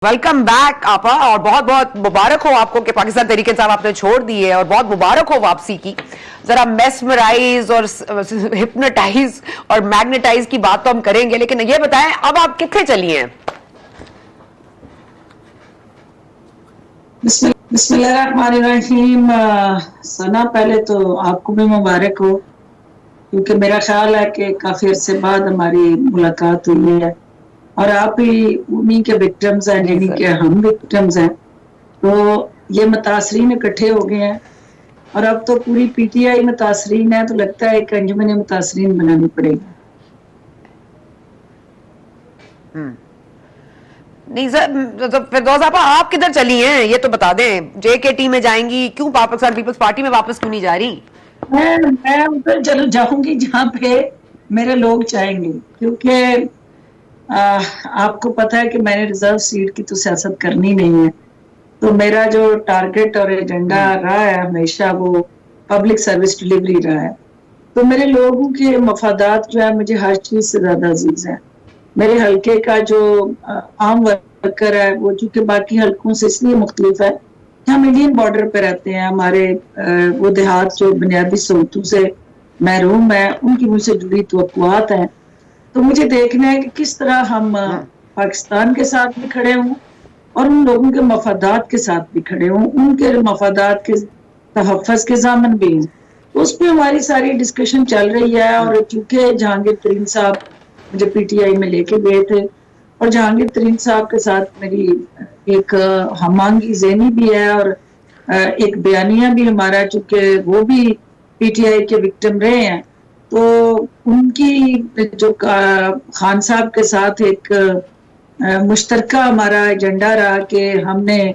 Welcome back आपा, और बहुत बहुत मुबारक हो आपको कि पाकिस्तान तहरीक इंसाफ आपने छोड़ दी है, और बहुत मुबारक हो वापसी की। जरा मेस्मराइज और हिप्नोटाइज और मैग्नेटाइज की बात तो हम करेंगे, लेकिन ये बताएं अब आप कितने चली हैं? बिस्मिल्लाहिर्रहमानिर्रहीम। सना, पहले तो आपको भी मुबारक हो, क्योंकि मेरा ख्याल है कि काफी अरसे बाद हमारी मुलाकात हुई है और आप ही उन्हीं के विक्टिम्स हैं जिन्हीं के हम विक्टिम्स हैं। तो ये मुतासरीन इकट्ठे हो गए हैं और अब तो पूरी पीटीआई मुतासरीन है, तो लगता है कि अंजुमन मुतासरीन बनानी पड़ेगी। नहीं सर, तो फिरदौस आपा आप किधर चली हैं ये तो बता दें। जेकेटी में जाएंगी? क्यों पाकिस्तान पीपल्स पार्टी में वापस क्यों नहीं जा रही? मैं उधर चलो जाऊंगी जहाँ पे मेरे लोग चाहेंगे, क्योंकि आपको पता है कि मैंने रिजर्व सीट की तो सियासत करनी नहीं है। तो मेरा जो टारगेट और एजेंडा रहा है हमेशा वो पब्लिक सर्विस डिलीवरी रहा है। तो मेरे लोगों के मफादात जो है मुझे हर चीज से ज्यादा अजीज है। मेरे हल्के का जो आम वर्कर है वो चूंकि बाकी हल्कों से इसलिए मुख्तलिफ है, हम इंडियन बॉर्डर पे रहते हैं। हमारे वो देहात जो बुनियादी सहूलतों से महरूम है उनकी मुझसे जुड़ी तवक्कुआत हैं। तो मुझे देखना है कि किस तरह हम पाकिस्तान के साथ भी खड़े हों और उन लोगों के मफादात के साथ भी खड़े हों, उनके मफादात के तहफ़्फ़ुज़ के ज़ामन भी हों। उस पर हमारी सारी डिस्कशन चल रही है। और चूंकि जहांगीर तरीन साहब मुझे पीटीआई में लेके गए थे और जहांगीर तरीन साहब के साथ मेरी एक हमांगी ज़हनी भी है और एक बयानिया भी हमारा, चूंकि वो भी पीटीआई के विक्टिम रहे हैं, तो उनकी जो खान साहब के साथ एक मुश्तरका हमारा एजेंडा रहा कि हमने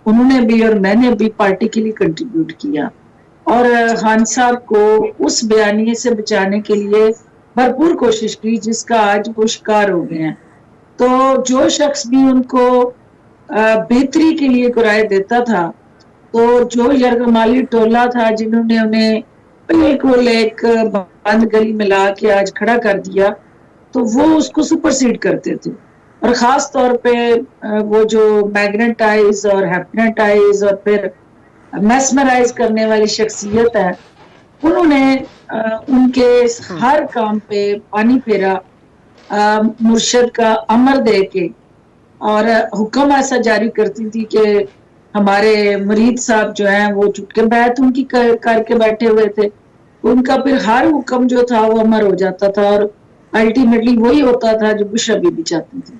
उन्होंने भी और मैंने भी पार्टी के लिए कंट्रीब्यूट किया और खान साहब को उस बयानिए से बचाने के लिए भरपूर कोशिश की जिसका आज वो शिकार हो गए हैं। तो जो शख्स भी उनको बेहतरी के लिए राय देता था, तो जो यरगमाली टोला था जिन्होंने उन्हें बिल्कुल एक बंद गली में ला के आज खड़ा कर दिया, तो वो उसको सुपरसीड करते थे। और खास तौर पे वो जो मैग्नेटाइज और हैप्नेटाइज और फिर मेस्मराइज करने वाली शख्सियत है, उन्होंने उनके हर काम पे पानी फेरा, मुर्शद का अमर दे के और हुक्म ऐसा जारी करती थी कि हमारे मुरीद साहब जो हैं वो चुटके बैत उनकी करके बैठे हुए थे। उनका फिर हर हुक्म जो था वो अमर हो जाता था और अल्टीमेटली वही होता था जो बुशरा बीबी चाहती थी।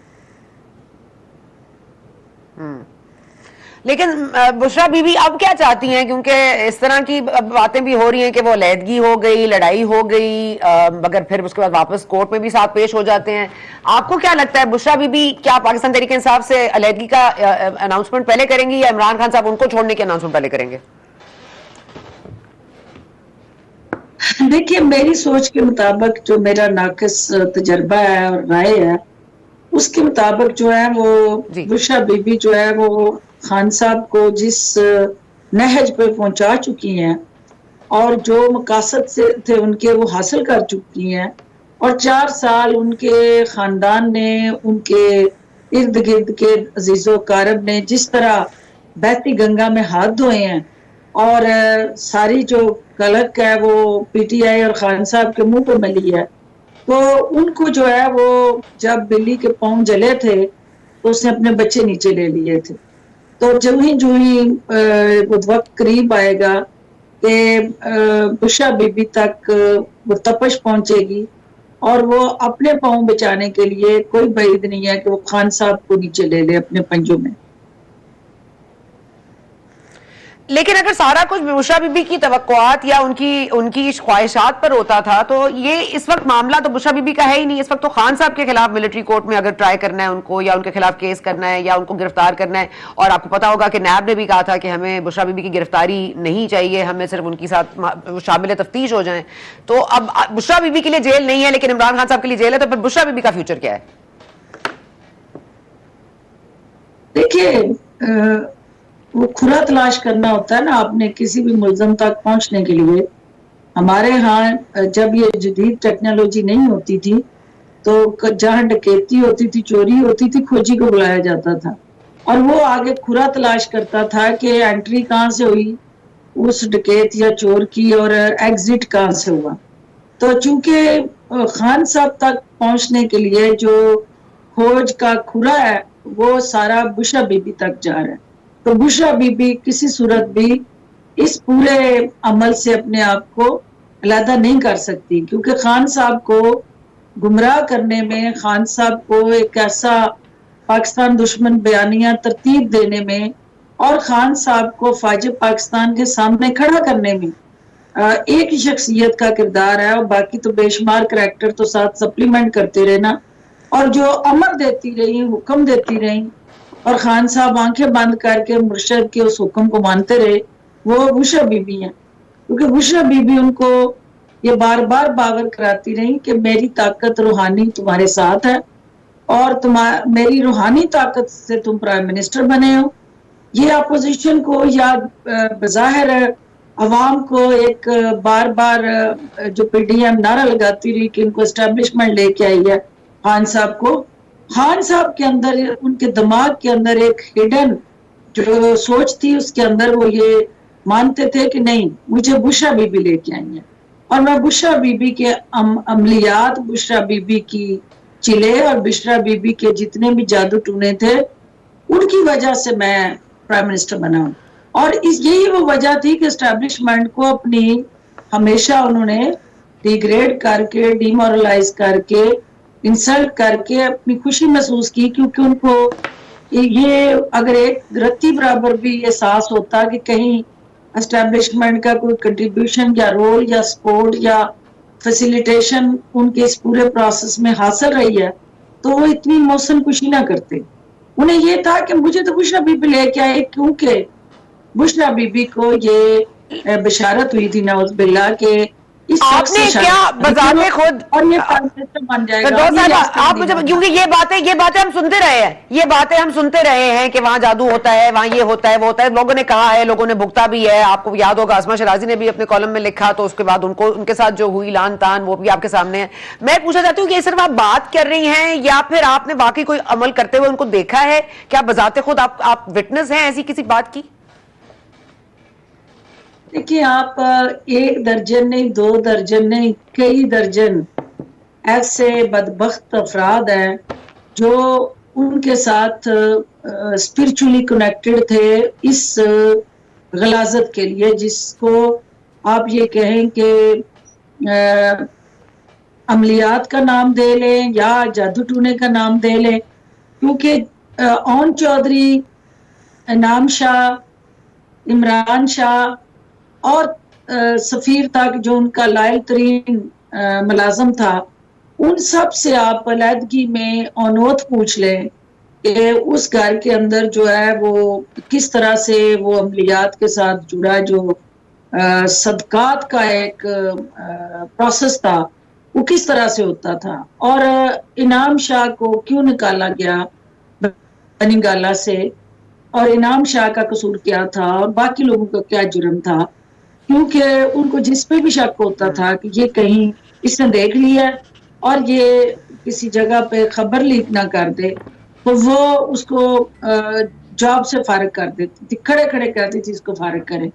लेकिन बुशरा बीबी अब क्या चाहती हैं? क्योंकि इस तरह की बातें भी हो रही हैं कि वो अलहदगी हो गई, लड़ाई हो गई, मगर फिर उसके बाद वापस कोर्ट में भी साथ पेश हो जाते हैं। आपको क्या लगता है, बुशरा बीबी क्या पाकिस्तान तहरीक इंसाफ से अलहदगी का अनाउंसमेंट पहले करेंगी या इमरान खान साहब उनको छोड़ने की अनाउंसमेंट पहले करेंगे? देखिए, मेरी सोच के मुताबिक जो मेरा नाकिस तजर्बा है और राय है उसके मुताबिक जो है वो बुशरा बीबी जो है वो खान साहब को जिस नहज पे पहुंचा चुकी हैं और जो मकासद से थे उनके वो हासिल कर चुकी हैं, और 4 साल उनके खानदान ने, उनके इर्द गिर्द के अजीजो कारब ने जिस तरह बहती गंगा में हाथ धोए हैं और सारी जो कलक है वो पीटीआई और खान साहब के मुंह पे मिली है, तो उनको जो है वो जब बिल्ली के पांव जले थे तो उसने अपने बच्चे नीचे ले लिए थे। तो जो ही वो वक्त करीब आएगा कि बुशरा बीबी तक वो तपश पहुंचेगी और वो अपने पांव बचाने के लिए कोई बैद नहीं है कि वो खान साहब को नीचे ले ले अपने पंजों में। लेकिन अगर सारा कुछ बुशरा बीबी की तवक्कुआत या उनकी ख्वाहिशात पर होता था, तो ये इस वक्त मामला तो बुशरा बीबी का है ही नहीं। इस वक्त तो खान साहब के खिलाफ मिलिट्री कोर्ट में अगर ट्राई करना है उनको, या उनके खिलाफ केस करना है, या उनको गिरफ्तार करना है। और आपको पता होगा कि नैब ने भी कहा था कि हमें बुशरा बीबी की गिरफ्तारी नहीं चाहिए, हमें सिर्फ उनकी साथ शामिल तफ्तीश हो जाए। तो अब बुशरा बीबी के लिए जेल नहीं है लेकिन इमरान खान साहब के लिए जेल है, तो फिर बुशरा बीबी का फ्यूचर क्या है? देखिए, वो खुरा तलाश करना होता है ना आपने किसी भी मुल्ज़म तक पहुंचने के लिए। हमारे यहाँ जब ये जदीद टेक्नोलॉजी नहीं होती थी تو جہاں ڈکیتی ہوتی تھی، چوری ہوتی تھی، کھوجی کو بلایا جاتا تھا اور وہ آگے کھرا تلاش کرتا تھا کہ انٹری کہاں سے ہوئی اس ڈکیت یا چور کی اور ایگزٹ کہاں سے ہوا. تو چونکہ خان صاحب تک پہنچنے کے لیے جو کھوج کا کھرا ہے وہ سارا بشرا بی بی تک جا رہا ہے. تو بشرا بی بی کسی صورت بھی اس پورے عمل سے اپنے آپ کو علیحدہ نہیں کر سکتی، کیونکہ خان صاحب کو گمراہ کرنے میں، خان صاحب کو ایک ایسا پاکستان دشمن بیانیہ ترتیب دینے میں اور خان صاحب کو فوج پاکستان کے سامنے کھڑا کرنے میں ایک ہی شخصیت کا کردار ہے، اور باقی تو بے شمار کریکٹر تو ساتھ سپلیمنٹ کرتے رہنا، اور جو امر دیتی رہی، حکم دیتی رہی اور خان صاحب آنکھیں بند کر کے مرشد کے اس حکم کو مانتے رہے، وہ بشرا بی بی ہیں. کیونکہ بشرا بی بی ان کو یہ بار بار باور کراتی رہی کہ میری طاقت روحانی تمہارے ساتھ ہے اور میری روحانی طاقت سے تم پرائم منسٹر بنے ہو. یہ اپوزیشن کو یا بظاہر عوام کو ایک بار بار جو پی ڈی ایم نعرہ لگاتی رہی کہ ان کو اسٹیبلشمنٹ لے کے آئی ہے خان صاحب کو، خان صاحب کے اندر، ان کے دماغ کے اندر ایک ہڈن جو سوچ تھی، اس کے اندر وہ یہ مانتے تھے کہ نہیں، مجھے بشرا بی بی لے کے آئی ہیں اور میں بشرا بی بی کے عملیات، بشرا بی بی کی چلے اور بشرا بی بی کے جتنے بھی جادو ٹونے تھے ان کی وجہ سے میں پرائم منسٹر بنا ہوں. اور یہی وہ وجہ تھی کہ اسٹیبلشمنٹ کو اپنی ہمیشہ انہوں نے ڈیگریڈ کر کے، ڈی مورلائز کر کے، انسلٹ کر کے اپنی خوشی محسوس کی، کیونکہ ان کو یہ اگر ایک رتی برابر بھی احساس ہوتا کہ کہیں اسٹیبلشمنٹ کا کوئی کنٹریبیوشن یا رول یا سپورٹ یا فیسیلیٹیشن ان کے اس پورے پروسیس میں حاصل رہی ہے تو وہ اتنی موسن خوشی نہ کرتے. انہیں یہ تھا کہ مجھے تو بشرا بی بی لے کے آئے، کیونکہ بشرا بی بی کو یہ بشارت ہوئی تھی نعوذ باللہ کہ اس آپ نے کیا بذات خود اور یہ پرائم منسٹر بن جائے گا. آپ مجھے، کیونکہ یہ باتیں ہم سنتے رہے ہیں، یہ باتیں ہم سنتے رہے ہیں کہ وہاں جادو ہوتا ہے، وہاں یہ ہوتا ہے، وہ ہوتا ہے، لوگوں نے کہا ہے، لوگوں نے بھگتا بھی ہے. آپ کو یاد ہوگا اسما شرازی نے بھی اپنے کالم میں لکھا، تو اس کے بعد ان کے ساتھ جو ہوئی لان تان وہ بھی آپ کے سامنے ہے. میں پوچھنا چاہتی ہوں کہ یہ صرف آپ بات کر رہی ہیں یا پھر آپ نے واقعی کوئی عمل کرتے ہوئے ان کو دیکھا ہے؟ کیا بذات خود آپ وٹنس ہیں ایسی کسی بات کی؟ دیکھیے، آپ ایک درجن نہیں، دو درجن نہیں، کئی درجن ایسے بدبخت افراد ہیں جو ان کے ساتھ اسپرچولی کنیکٹڈ تھے اس غلاظت کے لیے، جس کو آپ یہ کہیں کہ عملیات کا نام دے لیں یا جادو ٹونے کا نام دے لیں. کیونکہ اون چودھری، انعام شاہ، عمران شاہ اور سفیر تک جو ان کا لائل ترین ملازم تھا، ان سب سے آپ علیحدگی میں اونوتھ پوچھ لیں کہ اس گھر کے اندر جو ہے وہ کس طرح سے وہ عملیات کے ساتھ جڑا، جو صدقات کا ایک پروسیس تھا وہ کس طرح سے ہوتا تھا، اور انعام شاہ کو کیوں نکالا گیا بنی گالا سے، اور انعام شاہ کا قصور کیا تھا اور باقی لوگوں کا کیا جرم تھا. کیونکہ ان کو جس پہ بھی شک ہوتا تھا کہ یہ کہیں اس نے دیکھ لیا اور یہ کسی جگہ پہ خبر لیک نہ کر دے، تو وہ اس کو جاب سے فارغ کر دیتی تھی، کھڑے کھڑے کہتی تھی اس کو فارغ کریں،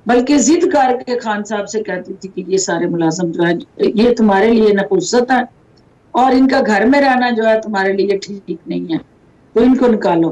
بلکہ ضد کر کے خان صاحب سے کہتی تھی کہ یہ سارے ملازم جو ہے یہ تمہارے لیے نحوست ہے اور ان کا گھر میں رہنا جو ہے تمہارے لیے ٹھیک نہیں ہے، تو ان کو نکالو.